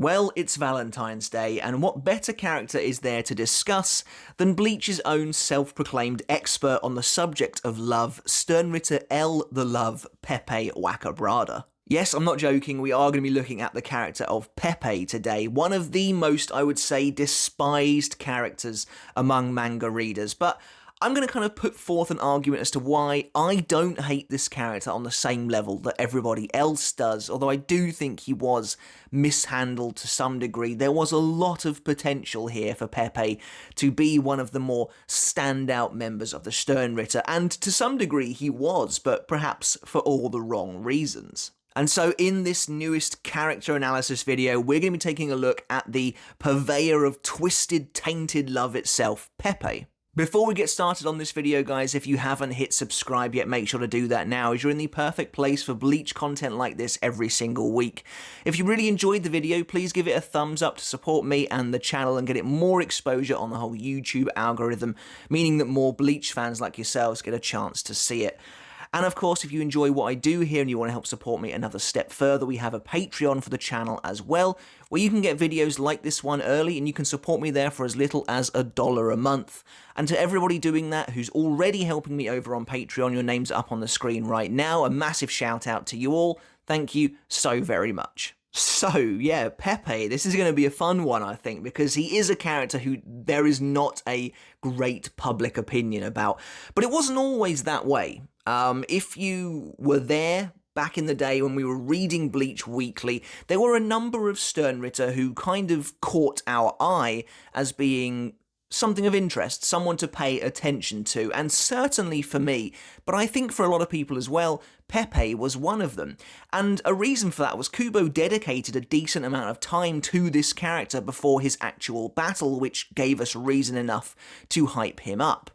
Well, it's Valentine's Day, and what better character is there to discuss than Bleach's own self-proclaimed expert on the subject of love, Sternritter L the Love, Pepe Waccabrada. Yes, I'm not joking, we are going to be looking at the character of Pepe today, one of the most, I would say, despised characters among manga readers, but I'm going to kind of put forth an argument as to why I don't hate this character on the same level that everybody else does, although I do think he was mishandled to some degree. There was a lot of potential here for Pepe to be one of the more standout members of the Sternritter, and to some degree he was, but perhaps for all the wrong reasons. And so in this newest character analysis video, we're going to be taking a look at the purveyor of twisted, tainted love itself, Pepe. Before we get started on this video, guys, if you haven't hit subscribe yet, make sure to do that now, as you're in the perfect place for Bleach content like this every single week. If you really enjoyed the video, please give it a thumbs up to support me and the channel and get it more exposure on the whole YouTube algorithm, meaning that more Bleach fans like yourselves get a chance to see it. And of course, if you enjoy what I do here and you want to help support me another step further, we have a Patreon for the channel as well, where you can get videos like this one early and you can support me there for as little as $1 a month. And to everybody doing that who's already helping me over on Patreon, your name's up on the screen right now. A massive shout out to you all. Thank you so very much. So, yeah, Pepe, this is going to be a fun one, I think, because he is a character who there is not a great public opinion about. But it wasn't always that way. If you were there back in the day when we were reading Bleach weekly, there were a number of Sternritter who kind of caught our eye as being something of interest, someone to pay attention to, and certainly for me, but I think for a lot of people as well, Pepe was one of them. And a reason for that was Kubo dedicated a decent amount of time to this character before his actual battle, which gave us reason enough to hype him up.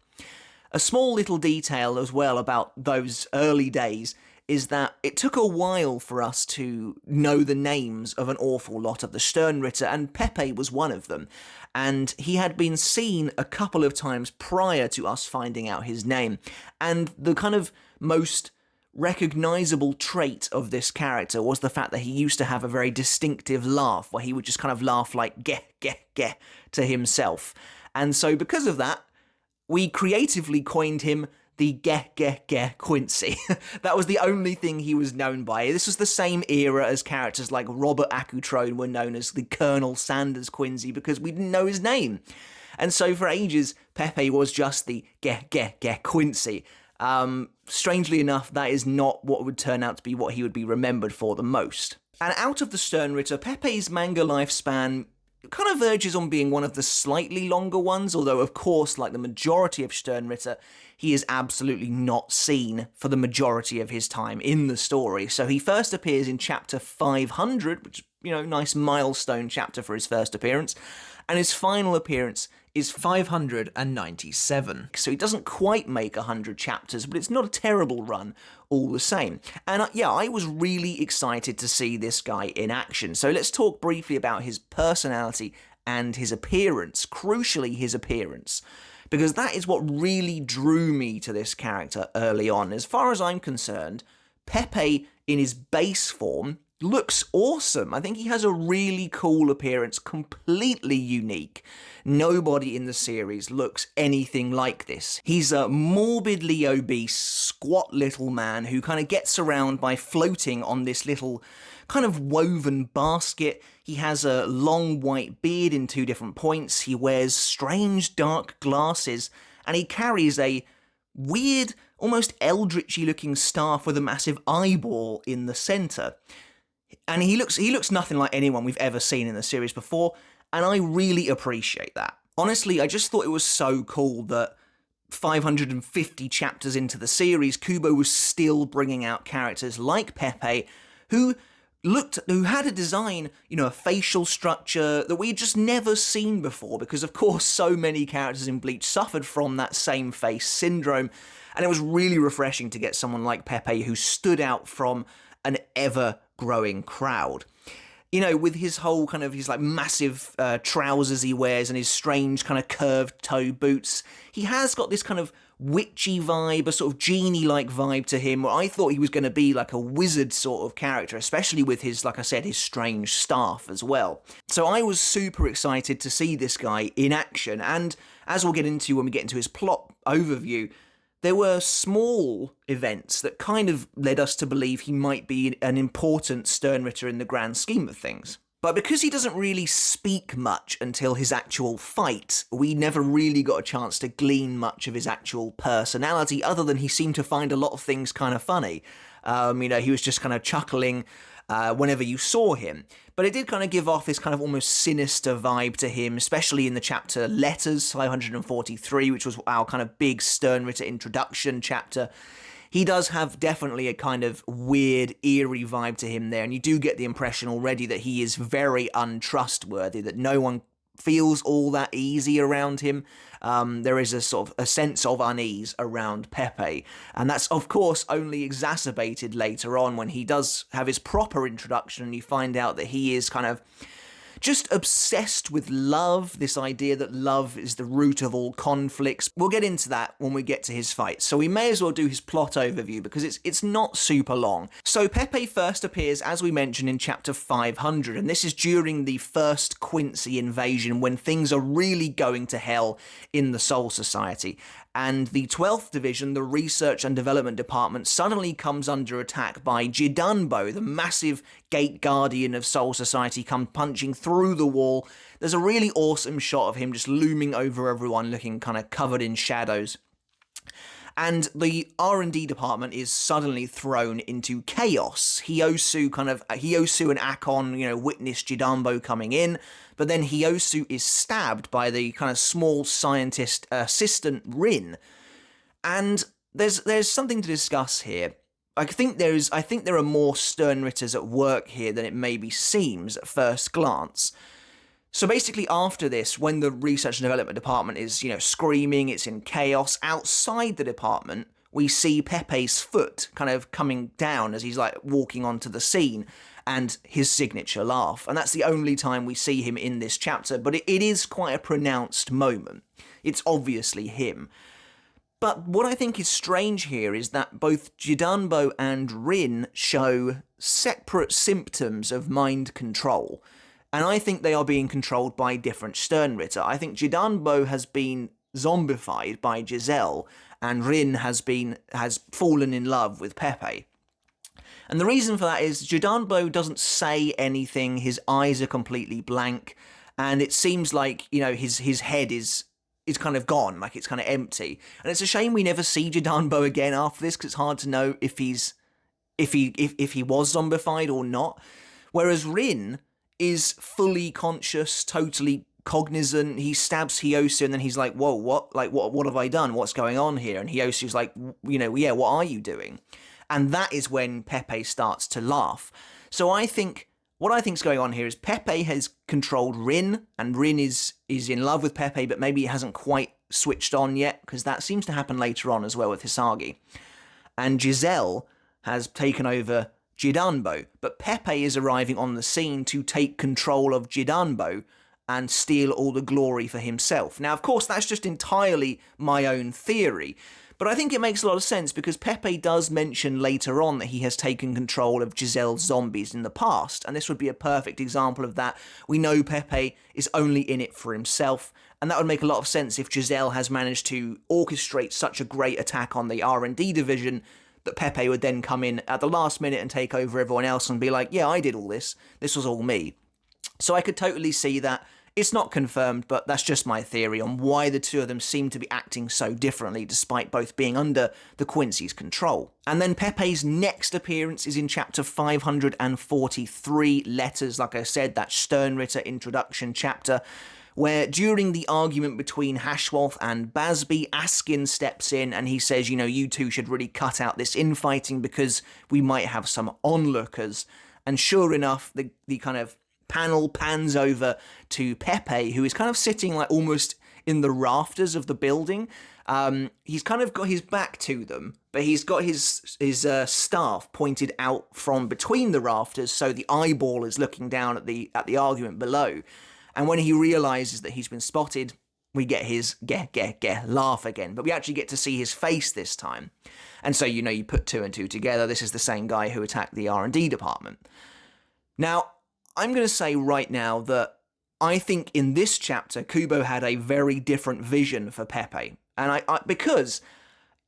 A small little detail as well about those early days is that it took a while for us to know the names of an awful lot of the Sternritter, and Pepe was one of them. And he had been seen a couple of times prior to us finding out his name. And the kind of most recognizable trait of this character was the fact that he used to have a very distinctive laugh, where he would just kind of laugh like geh, geh, geh to himself. And so because of that, we creatively coined him the Geh Geh Geh Quincy. That was the only thing he was known by. This was the same era as characters like Robert Akutrone were known as the Colonel Sanders Quincy because we didn't know his name. And so for ages, Pepe was just the Geh Geh Geh Quincy. Strangely enough, that is not what would turn out to be what he would be remembered for the most. And out of the Sternritter, Pepe's manga lifespan kind of verges on being one of the slightly longer ones, although of course, like the majority of Sternritter, he is absolutely not seen for the majority of his time in the story. So he first appears in chapter 500, which, you know, nice milestone chapter for his first appearance, and his final appearance is 597. So he doesn't quite make 100 chapters, but it's not a terrible run all the same. And yeah, I was really excited to see this guy in action. So let's talk briefly about his personality and his appearance, crucially his appearance, because that is what really drew me to this character early on. As far as I'm concerned, Pepe in his base form looks awesome. I think he has a really cool appearance, completely unique. Nobody in the series looks anything like this. He's a morbidly obese, squat little man who kind of gets around by floating on this little kind of woven basket. He has a long white beard in 2 different points. He wears strange dark glasses, and he carries a weird, almost eldritchy looking staff with a massive eyeball in the center. And he looks nothing like anyone we've ever seen in the series before, and I really appreciate that. Honestly, I just thought it was so cool that 550 chapters into the series, Kubo was still bringing out characters like Pepe, who had a design, you know, a facial structure that we'd just never seen before, because of course so many characters in Bleach suffered from that same face syndrome, and it was really refreshing to get someone like Pepe who stood out from an ever-growing crowd. You know, with his whole kind of, his like massive trousers he wears and his strange kind of curved toe boots, he has got this kind of witchy vibe, a sort of genie-like vibe to him, where I thought he was going to be like a wizard sort of character, especially with his, like I said, his strange staff as well. So I was super excited to see this guy in action, and as we'll get into when we get into his plot overview, there were small events that kind of led us to believe he might be an important Sternritter in the grand scheme of things. But because he doesn't really speak much until his actual fight, we never really got a chance to glean much of his actual personality, other than he seemed to find a lot of things kind of funny. He was just kind of chuckling whenever you saw him. But it did kind of give off this kind of almost sinister vibe to him, especially in the chapter Letters 543, which was our kind of big Sternritter introduction chapter. He does have definitely a kind of weird, eerie vibe to him there, and you do get the impression already that he is very untrustworthy, that no one feels all that easy around him. There is a sort of a sense of unease around Pepe, and that's of course only exacerbated later on when he does have his proper introduction and you find out that he is kind of just obsessed with love, this idea that love is the root of all conflicts. We'll get into that when we get to his fight, so we may as well do his plot overview because it's not super long. So Pepe first appears, as we mentioned, in chapter 500, and this is during the first Quincy invasion when things are really going to hell in the Soul Society. And the 12th Division, the Research and Development Department, suddenly comes under attack by Jidunbo, the massive gate guardian of Soul Society, come punching through the wall. There's a really awesome shot of him just looming over everyone, looking kind of covered in shadows. And the R&D department is suddenly thrown into chaos. Hyosu and Akon, witness Jidambo coming in, but then Hyosu is stabbed by the kind of small scientist assistant Rin. And there's something to discuss here. I think there are more Sternritters at work here than it maybe seems at first glance. So basically after this, when the Research and Development Department is, screaming, it's in chaos, outside the department, we see Pepe's foot kind of coming down as he's like walking onto the scene, and his signature laugh. And that's the only time we see him in this chapter, but it is quite a pronounced moment. It's obviously him. But what I think is strange here is that both Jidunbo and Rin show separate symptoms of mind control. And I think they are being controlled by different Sternritter. I think Jidunbo has been zombified by Giselle, and Rin has fallen in love with Pepe. And the reason for that is Jidunbo doesn't say anything, his eyes are completely blank, and it seems like, his head is kind of gone, like it's kind of empty. And it's a shame we never see Jidunbo again after this, because it's hard to know if he was zombified or not. Whereas Rin is fully conscious, totally cognizant. He stabs Hyosu and then he's like, whoa, what? Like, what have I done? What's going on here? And Hyosu's like, what are you doing? And that is when Pepe starts to laugh. So what I think's going on here is Pepe has controlled Rin, and Rin is in love with Pepe, but maybe he hasn't quite switched on yet, because that seems to happen later on as well with Hisagi. And Giselle has taken over Jidunbo, but Pepe is arriving on the scene to take control of Jidunbo and steal all the glory for himself. Now, of course, that's just entirely my own theory, but I think it makes a lot of sense because Pepe does mention later on that he has taken control of Giselle's zombies in the past, and this would be a perfect example of that. We know Pepe is only in it for himself, and that would make a lot of sense if Giselle has managed to orchestrate such a great attack on the R&D division that Pepe would then come in at the last minute and take over everyone else and be like, yeah, I did all this. This was all me. So I could totally see that. It's not confirmed, but that's just my theory on why the two of them seem to be acting so differently despite both being under the Quincy's control. And then Pepe's next appearance is in chapter 543, Letters, like I said, that Sternritter introduction chapter, where during the argument between Hashwolf and Basby, Askin steps in and he says, you two should really cut out this infighting because we might have some onlookers. And sure enough, the kind of panel pans over to Pepe, who is kind of sitting like almost in the rafters of the building. He's kind of got his back to them, but he's got his staff pointed out from between the rafters, so the eyeball is looking down at the argument below. And when he realizes that he's been spotted, we get his laugh again, but we actually get to see his face this time. And so, you put two and two together, this is the same guy who attacked the R&D department. Now, I'm going to say right now that I think in this chapter, Kubo had a very different vision for Pepe. And because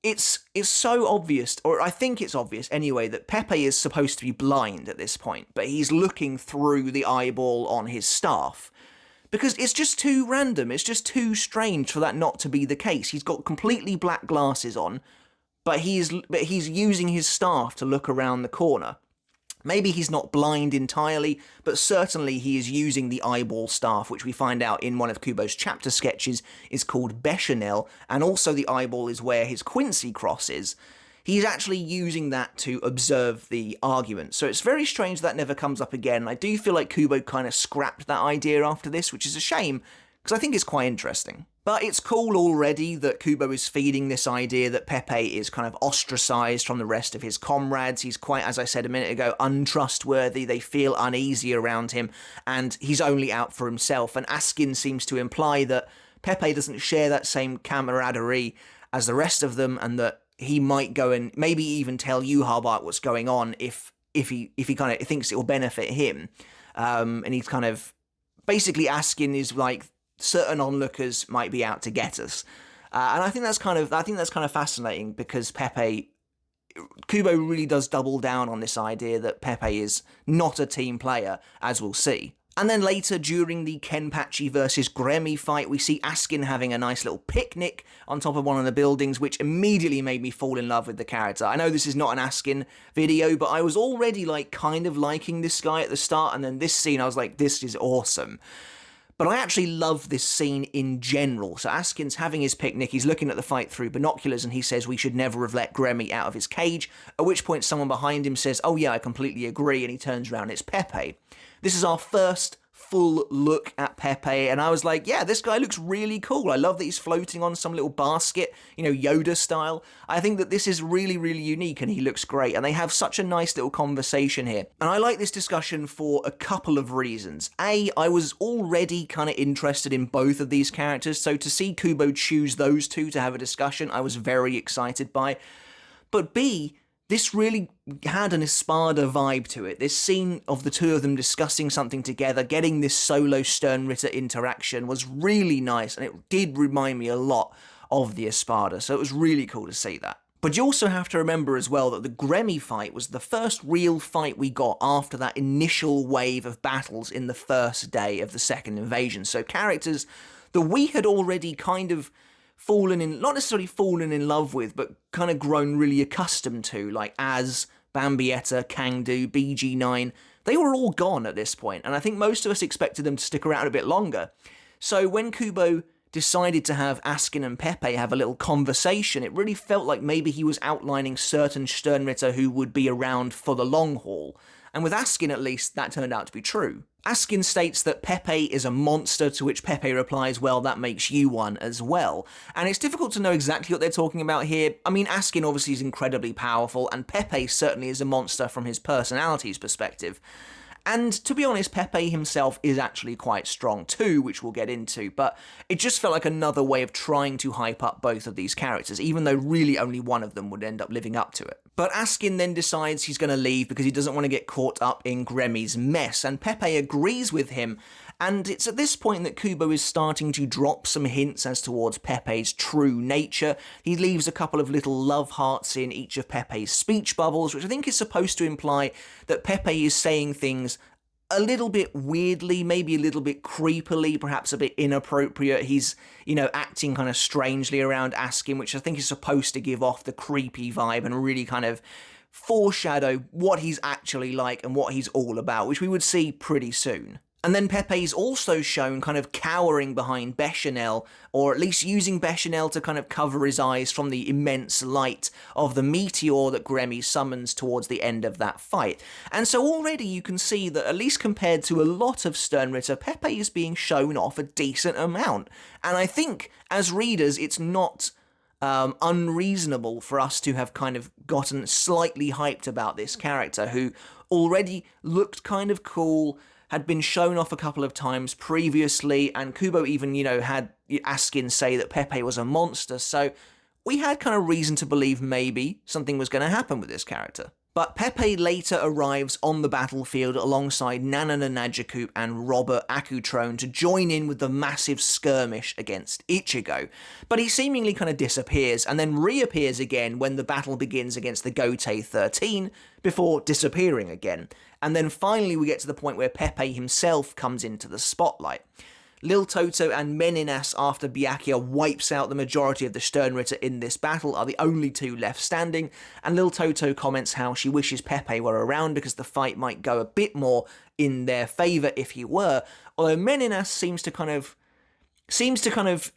it's so obvious, or I think it's obvious anyway, that Pepe is supposed to be blind at this point, but he's looking through the eyeball on his staff. Because it's just too random, it's just too strange for that not to be the case. He's got completely black glasses on, but he's using his staff to look around the corner. Maybe he's not blind entirely, but certainly he is using the eyeball staff, which we find out in one of Kubo's chapter sketches is called Bechamel, and also the eyeball is where his Quincy cross is. He's actually using that to observe the argument. So it's very strange that never comes up again. I do feel like Kubo kind of scrapped that idea after this, which is a shame, because I think it's quite interesting. But it's cool already that Kubo is feeding this idea that Pepe is kind of ostracized from the rest of his comrades. He's quite, as I said a minute ago, untrustworthy. They feel uneasy around him, and he's only out for himself. And Askin seems to imply that Pepe doesn't share that same camaraderie as the rest of them, and that he might go and maybe even tell Yhwach what's going on if he kind of thinks it will benefit him. And he's kind of basically Askin is like, certain onlookers might be out to get us, and I think that's kind of fascinating because Kubo really does double down on this idea that Pepe is not a team player, as we'll see. And then later, during the Kenpachi versus Gremmy fight, we see Askin having a nice little picnic on top of one of the buildings, which immediately made me fall in love with the character. I know this is not an Askin video, but I was already kind of liking this guy at the start, and then this scene, I was like, this is awesome. But I actually love this scene in general. So Askin's having his picnic, he's looking at the fight through binoculars, and he says we should never have let Gremmy out of his cage, at which point someone behind him says, oh yeah, I completely agree, and he turns around, it's Pepe. This is our first full look at Pepe, and I was like, yeah, this guy looks really cool. I love that he's floating on some little basket, Yoda style. I think that this is really, really unique, and he looks great, and they have such a nice little conversation here. And I like this discussion for a couple of reasons. A, I was already kind of interested in both of these characters, so to see Kubo choose those two to have a discussion, I was very excited by. But B, this really had an Espada vibe to it. This scene of the two of them discussing something together, getting this solo Sternritter interaction was really nice, and it did remind me a lot of the Espada, so it was really cool to see that. But you also have to remember as well that the Gremmy fight was the first real fight we got after that initial wave of battles in the first day of the second invasion. So characters that we had already kind of not necessarily fallen in love with, but kind of grown really accustomed to, like Az, Bambietta, Kangdu, BG9, they were all gone at this point, and I think most of us expected them to stick around a bit longer. So when Kubo decided to have Askin and Pepe have a little conversation, it really felt like maybe he was outlining certain Sternritter who would be around for the long haul. And with Askin, at least, that turned out to be true. Askin states that Pepe is a monster, to which Pepe replies, well, that makes you one as well. And it's difficult to know exactly what they're talking about here. I mean, Askin obviously is incredibly powerful, and Pepe certainly is a monster from his personality's perspective. And to be honest, Pepe himself is actually quite strong too, which we'll get into, but it just felt like another way of trying to hype up both of these characters, even though really only one of them would end up living up to it. But Askin then decides he's going to leave because he doesn't want to get caught up in Gremmy's mess, and Pepe agrees with him, and it's at this point that Kubo is starting to drop some hints as towards Pepe's true nature. He leaves a couple of little love hearts in each of Pepe's speech bubbles, which I think is supposed to imply that Pepe is saying things a little bit weirdly, maybe a little bit creepily, perhaps a bit inappropriate. He's, acting kind of strangely around Askin, which I think is supposed to give off the creepy vibe and really kind of foreshadow what he's actually like and what he's all about, which we would see pretty soon. And then Pepe's also shown kind of cowering behind Bechamel, or at least using Bechamel to kind of cover his eyes from the immense light of the meteor that Gremmy summons towards the end of that fight. And so already you can see that, at least compared to a lot of Sternritter, Pepe is being shown off a decent amount. And I think, as readers, it's not unreasonable for us to have kind of gotten slightly hyped about this character, who already looked kind of cool, had been shown off a couple of times previously, and Kubo even, had Askin say that Pepe was a monster, so we had kind of reason to believe maybe something was going to happen with this character. But Pepe later arrives on the battlefield alongside Nana Nanajaku and Robert Akutrone to join in with the massive skirmish against Ichigo. But he seemingly kind of disappears and then reappears again when the battle begins against the Gotei 13 before disappearing again. And then finally we get to the point where Pepe himself comes into the spotlight. Lil Toto and Meninas, after Byakuya wipes out the majority of the Sternritter in this battle, are the only two left standing, and Lil Toto comments how she wishes Pepe were around because the fight might go a bit more in their favour if he were, although Meninas seems to kind of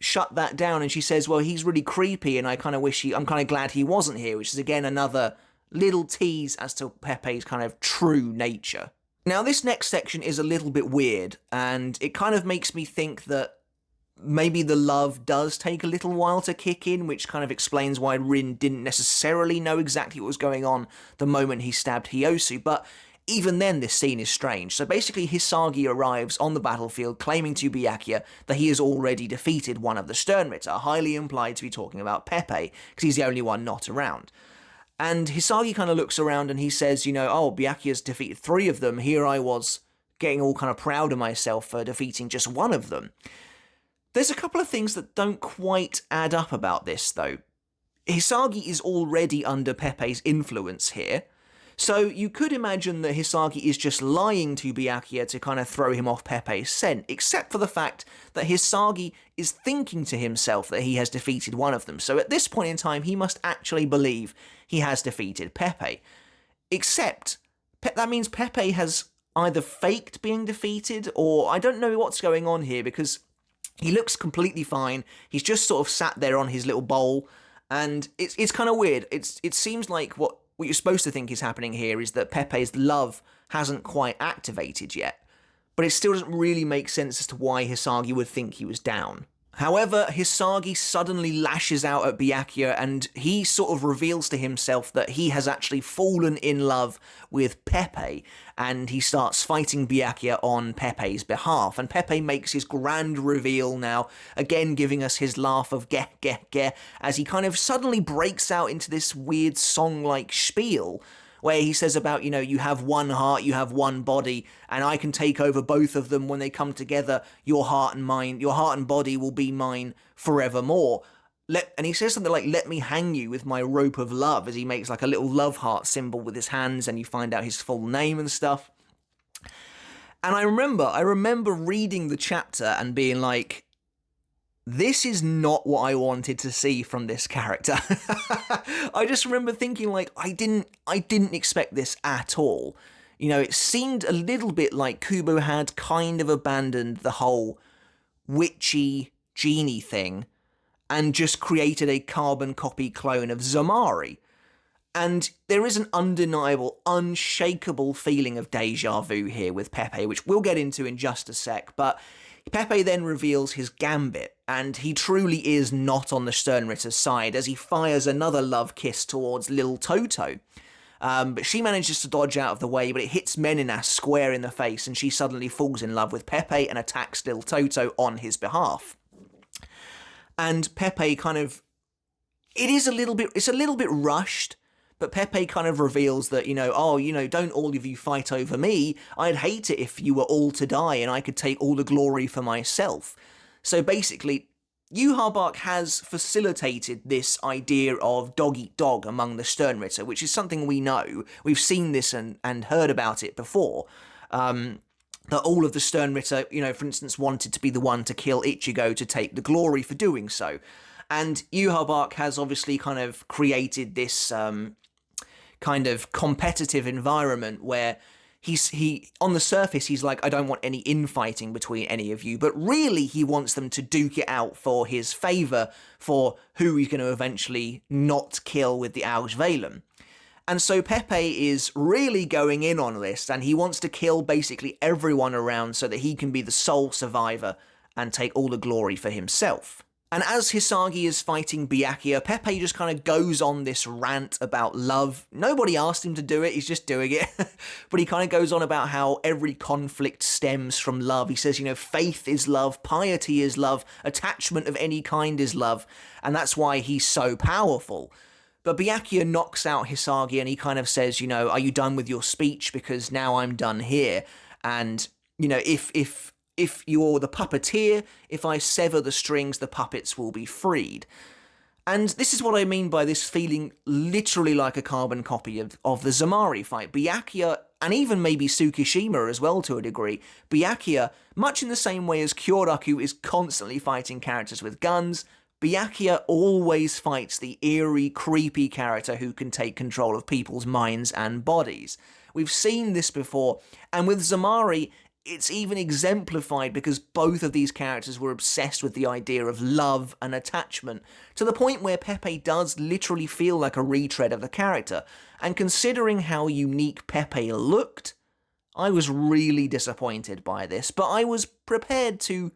shut that down, and she says, well, he's really creepy and I'm kind of glad he wasn't here, which is again another little tease as to Pepe's kind of true nature. Now, this next section is a little bit weird, and it kind of makes me think that maybe the love does take a little while to kick in, which kind of explains why Rin didn't necessarily know exactly what was going on the moment he stabbed Hyosu, but even then this scene is strange. So basically Hisagi arrives on the battlefield claiming to Byakuya that he has already defeated one of the Sternritter, highly implied to be talking about Pepe, because he's the only one not around. And Hisagi kind of looks around and he says, oh, Byakuya's defeated 3 of them. Here I was getting all kind of proud of myself for defeating just one of them. There's a couple of things that don't quite add up about this, though. Hisagi is already under Pepe's influence here. So you could imagine that Hisagi is just lying to Byakuya to kind of throw him off Pepe's scent, except for the fact that Hisagi is thinking to himself that he has defeated one of them. So at this point in time, he must actually believe he has defeated Pepe. Except, that means Pepe has either faked being defeated, or I don't know what's going on here, because he looks completely fine. He's just sort of sat there on his little bowl, and it's kind of weird. It seems like what you're supposed to think is happening here is that Pepe's love hasn't quite activated yet, but it still doesn't really make sense as to why Hisagi would think he was down. However, Hisagi suddenly lashes out at Byakuya, and he sort of reveals to himself that he has actually fallen in love with Pepe, and he starts fighting Byakuya on Pepe's behalf, and Pepe makes his grand reveal now, again giving us his laugh of geh geh geh, as he kind of suddenly breaks out into this weird song-like spiel, where he says about, you have one heart, you have one body, and I can take over both of them when they come together. Your heart and body will be mine forevermore. And he says something like, let me hang you with my rope of love, as he makes like a little love heart symbol with his hands, and you find out his full name and stuff. And I remember reading the chapter and being like, this is not what I wanted to see from this character. I just remember thinking, like, I didn't expect this at all. It seemed a little bit like Kubo had kind of abandoned the whole witchy genie thing and just created a carbon copy clone of Zamari. And there is an undeniable, unshakable feeling of deja vu here with Pepe, which we'll get into in just a sec, but Pepe then reveals his gambit, and he truly is not on the Sternritter's side as he fires another love kiss towards Lil Toto. But she manages to dodge out of the way, but it hits Meninas square in the face, and she suddenly falls in love with Pepe and attacks Lil Toto on his behalf. And Pepe it's a little bit rushed, but Pepe kind of reveals that, don't all of you fight over me. I'd hate it if you were all to die and I could take all the glory for myself. So basically, Yuha Bark has facilitated this idea of dog eat dog among the Sternritter, which is something we know. We've seen this and heard about it before. That all of the Sternritter, for instance, wanted to be the one to kill Ichigo to take the glory for doing so. And Yuha Bark has obviously kind of created this kind of competitive environment where he on the surface he's like, I don't want any infighting between any of you, but really he wants them to duke it out for his favour for who he's going to eventually not kill with the Aujvelum. And so Pepe is really going in on this, and he wants to kill basically everyone around so that he can be the sole survivor and take all the glory for himself. And as Hisagi is fighting Byakuya, Pepe just kind of goes on this rant about love. Nobody asked him to do it, he's just doing it. But he kind of goes on about how every conflict stems from love. He says, faith is love, piety is love, attachment of any kind is love, and that's why he's so powerful. But Byakuya knocks out Hisagi and he kind of says, are you done with your speech? Because now I'm done here. And, if you're the puppeteer, if I sever the strings, the puppets will be freed. And this is what I mean by this feeling literally like a carbon copy of the Zamari fight. Byakuya, and even maybe Tsukishima as well to a degree, Byakuya, much in the same way as Kyoraku is constantly fighting characters with guns, Byakuya always fights the eerie, creepy character who can take control of people's minds and bodies. We've seen this before, and with Zamari, it's even exemplified because both of these characters were obsessed with the idea of love and attachment, to the point where Pepe does literally feel like a retread of the character. And considering how unique Pepe looked, I was really disappointed by this, but I was prepared to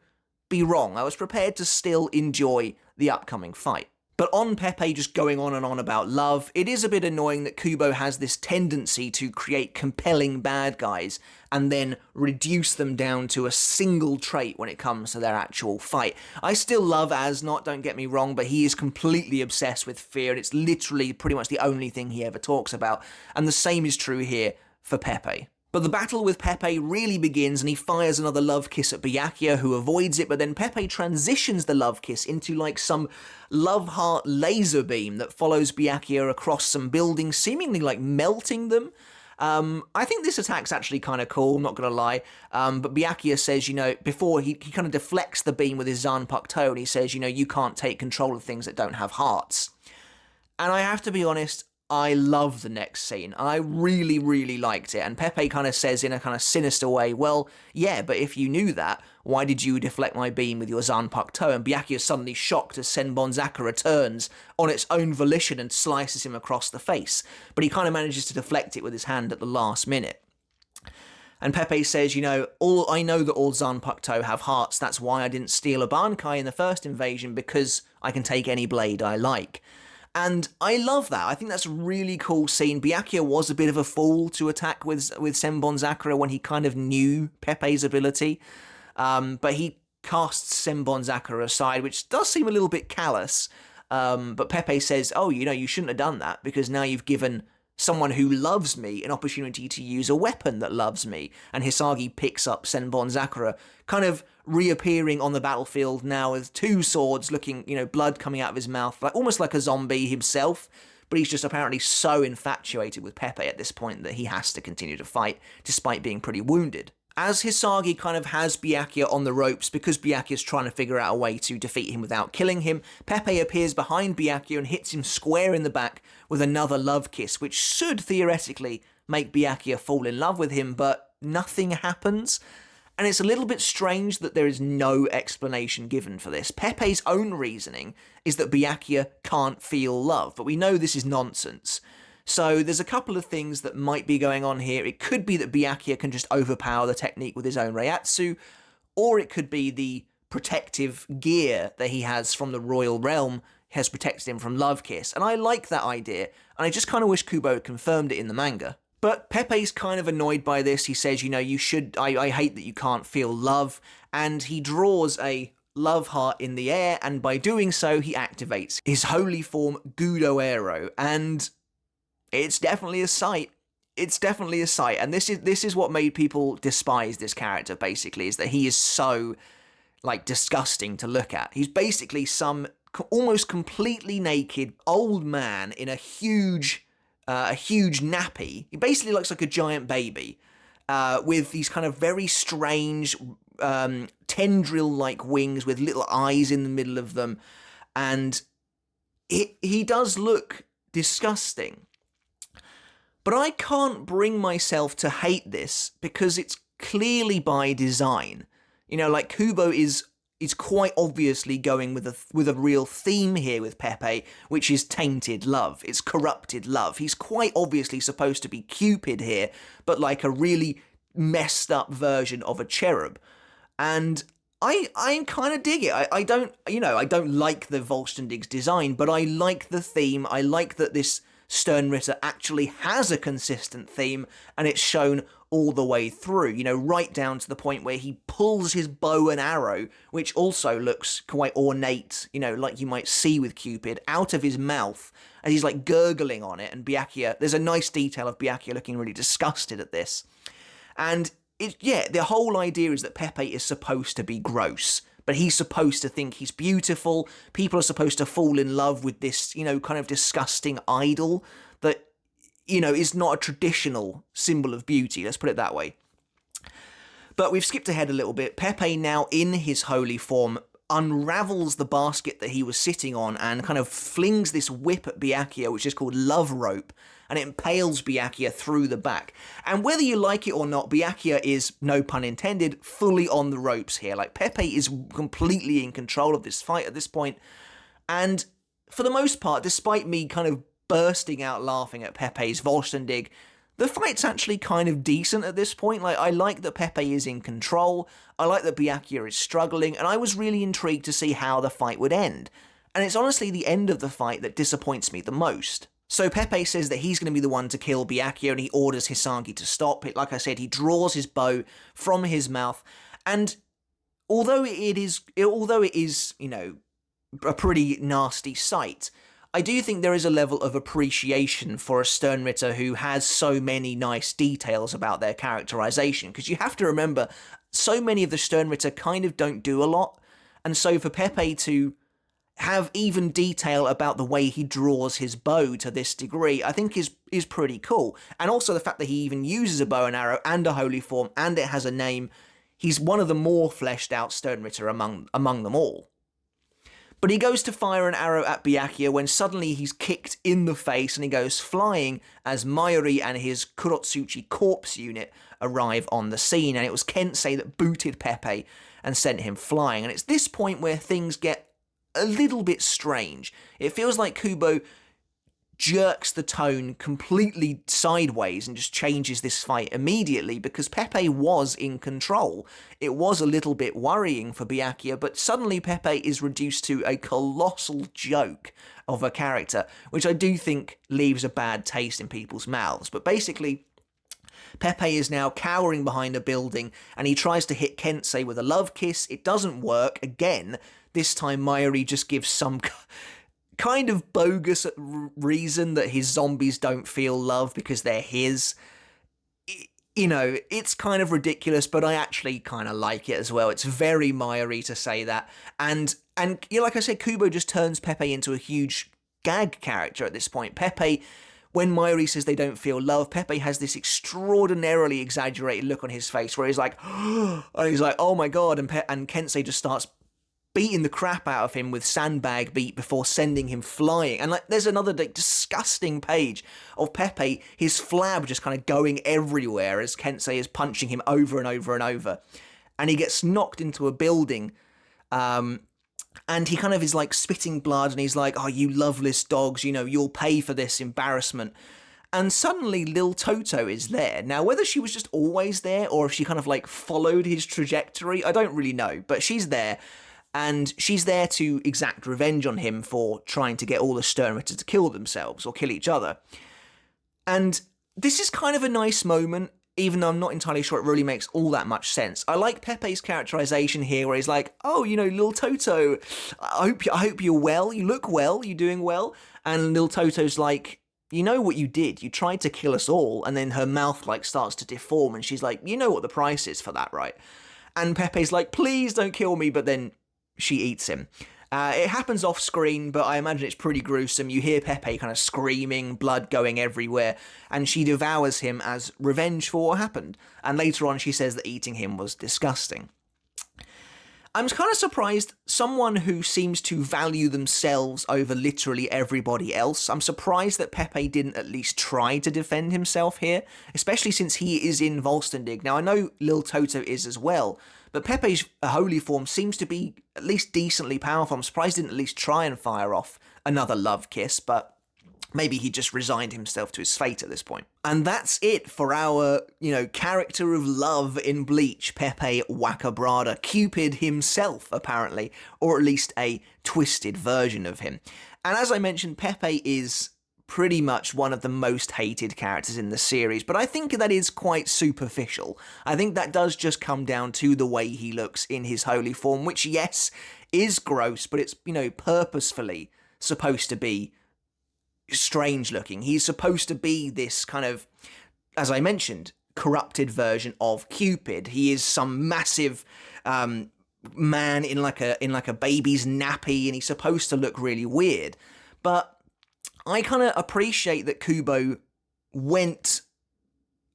be wrong. I was prepared to still enjoy the upcoming fight. But on Pepe just going on and on about love, it is a bit annoying that Kubo has this tendency to create compelling bad guys and then reduce them down to a single trait when it comes to their actual fight. I still love Asnot, don't get me wrong, but he is completely obsessed with fear, and it's literally pretty much the only thing he ever talks about. And the same is true here for Pepe. But the battle with Pepe really begins and he fires another love kiss at Byakuya, who avoids it, but then Pepe transitions the love kiss into like some love heart laser beam that follows Byakuya across some buildings, seemingly like melting them. I think this attack's actually kind of cool, not gonna lie. But Byakuya says, before he kind of deflects the beam with his Zanpakuto, and he says, you can't take control of things that don't have hearts. And I have to be honest, I love the next scene. I really, really liked it. And Pepe kind of says in a kind of sinister way, well, yeah, but if you knew that, why did you deflect my beam with your Zanpakuto? And Byakuya is suddenly shocked as Senbonzaka returns on its own volition and slices him across the face. But he kind of manages to deflect it with his hand at the last minute. And Pepe says, I know that all Zanpakuto have hearts, that's why I didn't steal a Bankai in the first invasion, because I can take any blade I like. And I love that. I think that's a really cool scene. Byakuya was a bit of a fool to attack with Senbonzaka when he kind of knew Pepe's ability. But he casts Senbonzaka aside, which does seem a little bit callous. But Pepe says, you shouldn't have done that, because now you've given someone who loves me an opportunity to use a weapon that loves me. And Hisagi picks up Senbonzaka, kind of reappearing on the battlefield now with two swords, looking, blood coming out of his mouth, like almost like a zombie himself. But he's just apparently so infatuated with Pepe at this point that he has to continue to fight, despite being pretty wounded. As Hisagi kind of has Byakuya on the ropes, because Byakuya's trying to figure out a way to defeat him without killing him, Pepe appears behind Byakuya and hits him square in the back with another love kiss, which should theoretically make Byakuya fall in love with him, but nothing happens. And it's a little bit strange that there is no explanation given for this. Pepe's own reasoning is that Byakuya can't feel love, but we know this is nonsense. So there's a couple of things that might be going on here. It could be that Byakuya can just overpower the technique with his own Reiatsu, or it could be the protective gear that he has from the Royal Realm has protected him from Love Kiss. And I like that idea, and I just kind of wish Kubo had confirmed it in the manga. But Pepe's kind of annoyed by this. He says, I hate that you can't feel love, and he draws a love heart in the air, and by doing so, he activates his holy form Gudo Aero, and it's definitely a sight. It's definitely a sight. And this is what made people despise this character, basically, is that he is so, disgusting to look at. He's basically some almost completely naked old man in a huge nappy. He basically looks like a giant baby, with these kind of very strange, tendril-like wings with little eyes in the middle of them. And he does look disgusting. But I can't bring myself to hate this because it's clearly by design. Kubo is quite obviously going with a real theme here with Pepe, which is tainted love. It's corrupted love. He's quite obviously supposed to be Cupid here, but like a really messed up version of a cherub. And I kind of dig it. I don't, I don't like the Volstendig's design, but I like the theme. I like that this Sternritter actually has a consistent theme, and it's shown all the way through, right down to the point where he pulls his bow and arrow, which also looks quite ornate, like you might see with Cupid, out of his mouth, and he's like gurgling on it, and Byakuya, there's a nice detail of Byakuya looking really disgusted at this. And the whole idea is that Pepe is supposed to be gross, but he's supposed to think he's beautiful. People are supposed to fall in love with this, kind of disgusting idol that, is not a traditional symbol of beauty. Let's put it that way. But we've skipped ahead a little bit. Pepe, now in his holy form, unravels the basket that he was sitting on and kind of flings this whip at Byakuya, which is called Love Rope, and it impales Byakuya through the back. And whether you like it or not, Byakuya is, no pun intended, fully on the ropes here. Like, Pepe is completely in control of this fight at this point. And for the most part, despite me kind of bursting out laughing at Pepe's Volstendig, the fight's actually kind of decent at this point. Like, I like that Pepe is in control, I like that Byakuya is struggling, and I was really intrigued to see how the fight would end. And it's honestly the end of the fight that disappoints me the most. So Pepe says that he's going to be the one to kill Byakuya, and he orders Hisagi to stop it. Like I said, he draws his bow from his mouth, and although it is, a pretty nasty sight, I do think there is a level of appreciation for a Sternritter who has so many nice details about their characterization, because you have to remember, so many of the Sternritter kind of don't do a lot, and so for Pepe to have even detail about the way he draws his bow to this degree, I think is pretty cool. And also the fact that he even uses a bow and arrow and a holy form, and it has a name. He's one of the more fleshed out Sternritter among them all. But he goes to fire an arrow at Byakuya when suddenly he's kicked in the face and he goes flying as Mayuri and his Kurotsuchi corpse unit arrive on the scene. And it was Kensei that booted Pepe and sent him flying. And it's this point where things get a little bit strange. It feels like Kubo jerks the tone completely sideways and just changes this fight immediately, because Pepe was in control. It was a little bit worrying for Byakuya, but suddenly Pepe is reduced to a colossal joke of a character, which I do think leaves a bad taste in people's mouths. But basically, Pepe is now cowering behind a building, and he tries to hit Kensei with a love kiss. It doesn't work again. This time Mayuri just gives some kind of bogus reason that his zombies don't feel love because they're his. It's kind of ridiculous, but I actually kind of like it as well. It's very Mayuri to say that. And like I said, Kubo just turns Pepe into a huge gag character at this point. Pepe, when Mayuri says they don't feel love, Pepe has this extraordinarily exaggerated look on his face where he's like, and he's like, oh my god, and Kensei just starts beating the crap out of him with sandbag beat before sending him flying. And there's another disgusting page of Pepe, his flab just kind of going everywhere as Kensei is punching him over and over and over. And he gets knocked into a building, and he kind of is like spitting blood, and he's like, oh, you loveless dogs, you'll pay for this embarrassment. And suddenly Lil Toto is there. Now, whether she was just always there or if she kind of followed his trajectory, I don't really know, but she's there. And she's there to exact revenge on him for trying to get all the Sternritter to kill themselves or kill each other. And this is kind of a nice moment, even though I'm not entirely sure it really makes all that much sense. I like Pepe's characterization here where he's like, oh, Lil Toto, I hope you're well, you look well, you're doing well. And Lil Toto's like, you know what you did, you tried to kill us all. And then her mouth starts to deform and she's like, you know what the price is for that, right? And Pepe's like, please don't kill me, but then she eats him. It happens off screen, but I imagine it's pretty gruesome. You hear Pepe kind of screaming, blood going everywhere, and she devours him as revenge for what happened. And later on she says that eating him was disgusting. I'm kind of surprised someone who seems to value themselves over literally everybody else. I'm surprised that Pepe didn't at least try to defend himself here, especially since he is in Volstendig. Now, I know Lil Toto is as well, but Pepe's holy form seems to be at least decently powerful. I'm surprised he didn't at least try and fire off another love kiss, but Maybe he just resigned himself to his fate at this point. And that's it for our, character of love in Bleach, Pepe Waccabrada. Cupid himself, apparently, or at least a twisted version of him. And as I mentioned, Pepe is pretty much one of the most hated characters in the series, but I think that is quite superficial. I think that does just come down to the way he looks in his holy form, which, yes, is gross, but it's, purposefully supposed to be strange looking. He's supposed to be this kind of, as I mentioned, corrupted version of Cupid. He is some massive man in like a baby's nappy, and he's supposed to look really weird. But I kind of appreciate that Kubo went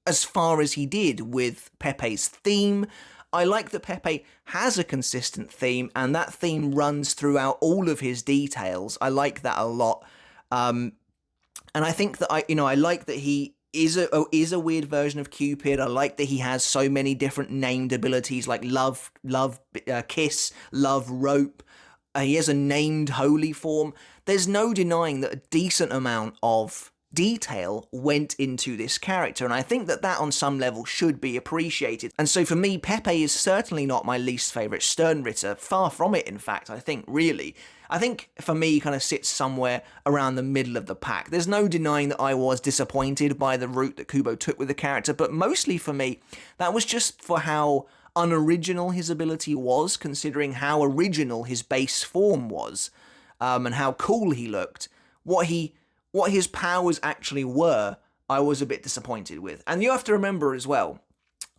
as far as he did with Pepe's theme. I like that Pepe has a consistent theme, and that theme runs throughout all of his details. I like that a lot. And I think that I like that he is a weird version of Cupid. I like that he has so many different named abilities like love, kiss, love, rope. He has a named holy form. There's no denying that a decent amount of detail went into this character, and I think that on some level should be appreciated. And so for me, Pepe is certainly not my least favourite Sternritter, far from it in fact, I think for me he kind of sits somewhere around the middle of the pack. There's no denying that I was disappointed by the route that Kubo took with the character, but mostly for me, that was just for how unoriginal his ability was, considering how original his base form was, and how cool he looked. What his powers actually were, I was a bit disappointed with. And you have to remember as well,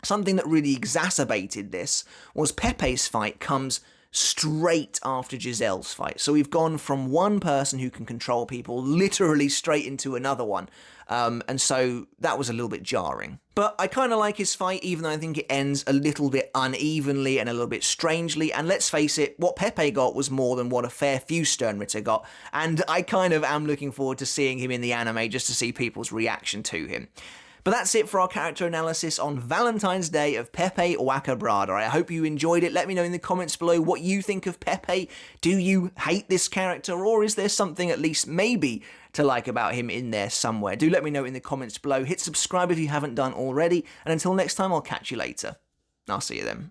something that really exacerbated this was Pepe's fight comes straight after Giselle's fight. So we've gone from one person who can control people literally straight into another one. And so that was a little bit jarring. But I kind of like his fight, even though I think it ends a little bit unevenly and a little bit strangely. And let's face it, what Pepe got was more than what a fair few Sternritter got. And I kind of am looking forward to seeing him in the anime just to see people's reaction to him. But that's it for our character analysis on Valentine's Day of Pepe Waccabrada. I hope you enjoyed it. Let me know in the comments below what you think of Pepe. Do you hate this character, or is there something at least maybe to like about him in there somewhere? Do let me know in the comments below. Hit subscribe if you haven't done already. And until next time, I'll catch you later. I'll see you then.